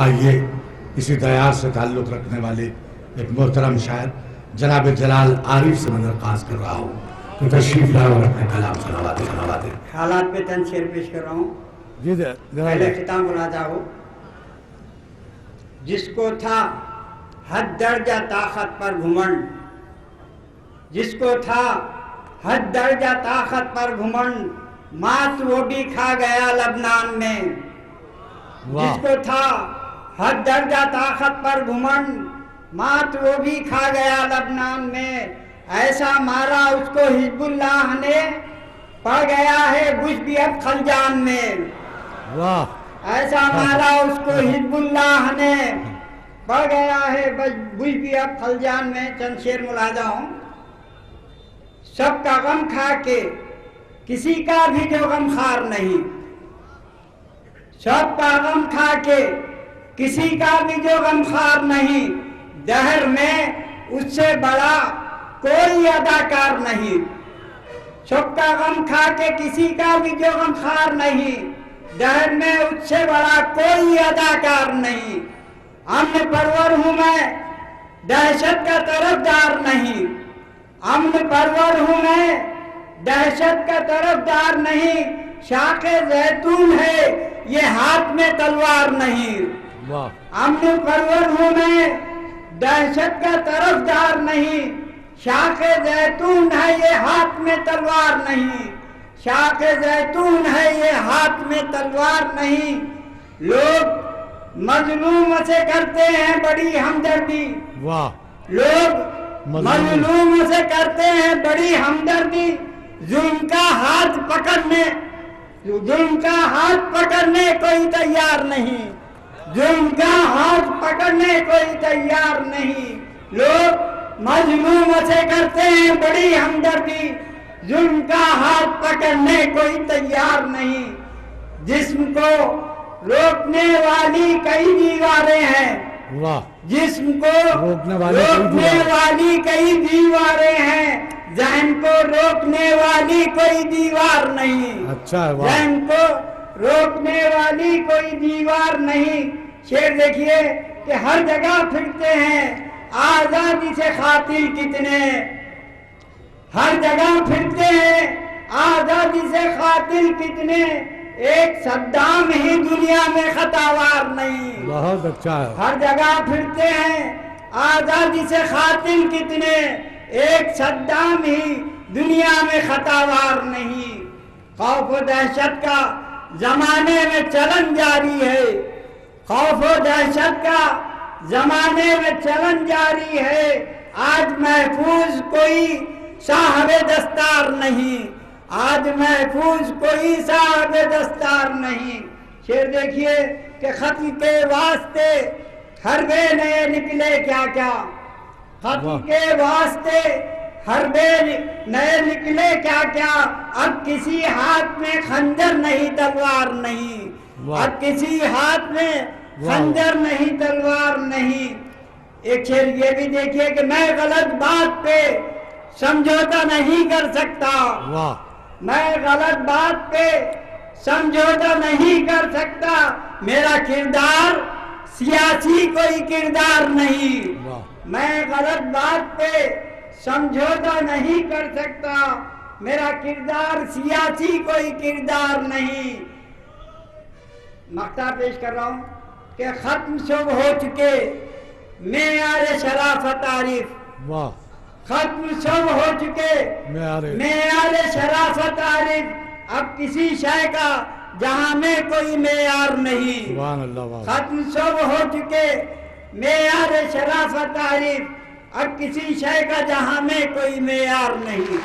آئیے اسی دیار سے تعلق رکھنے والے ایک محترم شاعر جناب جلال عارف سے میں درخواست کر رہا ہوں کہ تشریف لائے اور اپنے کلام سنواتے حالات پہ تن شعر پیش کر رہا ہوں. جی پہلے خطاب ملاحظہ ہو. جس کو تھا حد درجہ طاقت پر گھمنڈ، جس کو تھا حد درجہ طاقت پر گھمنڈ، مات وہ بھی کھا گیا لبنان میں. جس کو تھا حد درجہ طاقت پر گھمنڈ، مات وہ بھی کھا گیا لبنان میں. ایسا مارا اس کو حزب اللہ نے، پڑ گیا ہے بش بھی اب خلجان میں. ایسا مارا اس کو حزب اللہ نے، پڑ گیا ہے بش بھی اب خلجان میں. چند شعر ملاحظہ ہوں. سب کا غم کھا کے کسی کا بھی جو غم خار نہیں، سب کا غم کھا کے کسی کا بھی جو غم خار نہیں. دہر میں اس سے بڑا کوئی اداکار نہیں. سب کا غم کھا کے کسی کا بھی جو غم خار نہیں، دہر میں اس سے بڑا کوئی اداکار نہیں. امن پرور ہوں میں دہشت کا طرفدار نہیں، امن پرور ہوں میں دہشت کا طرفدار نہیں. شاخ زیتون ہے یہ ہاتھ میں تلوار نہیں. امن پرور ہوں میں دہشت کا طرفدار نہیں. شاخ زیتون ہے یہ ہاتھ میں تلوار نہیں. شاخ زیتون ہے یہ ہاتھ میں تلوار نہیں. لوگ مظلوم سے کرتے ہیں بڑی ہمدردی، لوگ مظلوم سے کرتے ہیں بڑی ہمدردی. ظلم کا ہاتھ پکڑنے کوئی تیار نہیں، ظلم کا ہاتھ پکڑنے کوئی تیار نہیں. لوگ مظلوم سے کرتے ہیں بڑی ہمدردی، ظلم کا ہاتھ پکڑنے کوئی تیار نہیں. جسم کو روکنے والی کئی دیواریں ہیں، جسم کو روکنے والی کئی دیواریں ہیں. ذہن کو روکنے والی کوئی دیوار نہیں، ذہن کو روکنے والی کوئی دیوار نہیں. شعر دیکھیے کہ ہر جگہ پھرتے ہیں آزادی سے قاتل کتنے، ہر جگہ پھرتے ہیں آزادی سے قاتل کتنے. ایک صدام ہی دنیا میں خطاوار نہیں. بہت اچھا ہے. ہر جگہ پھرتے ہیں آزادی سے قاتل کتنے، ایک صدام ہی دنیا میں خطاوار نہیں. خوف و دہشت کا زمانے میں چلن جاری ہے، خوف و دہشت کا زمانے میں چلن جاری ہے. آج محفوظ کوئی صاحب دستار نہیں، آج محفوظ کوئی صاحب دستار نہیں. شعر دیکھیے کہ خط کے واسطے حربے نئے نکلے کیا کیا، خط کے واسطے حربے نئے نکلے کیا کیا. اب کسی ہاتھ میں خنجر نہیں تلوار نہیں، اب کسی ہاتھ میں خنجر نہیں تلوار نہیں. ایک شعر یہ بھی دیکھیے کہ میں غلط بات پہ سمجھوتا نہیں کر سکتا، میں غلط بات پہ سمجھوتا نہیں کر سکتا. میرا کردار سیاسی کوئی کردار نہیں، میں غلط بات پہ سمجھوتا نہیں کر سکتا. میرا کردار سیاسی کوئی کردار نہیں. مقطع پیش کر رہا ہوں کہ ختم شب ہو چکے معیار شرافت عارف، ختم شب ہو چکے معیار شرافت عارف. اب کسی شے کا جہاں میں کوئی معیار نہیں، ختم شب ہو چکے معیار شرافت عارف. اب کسی شے کا جہاں میں کوئی معیار نہیں.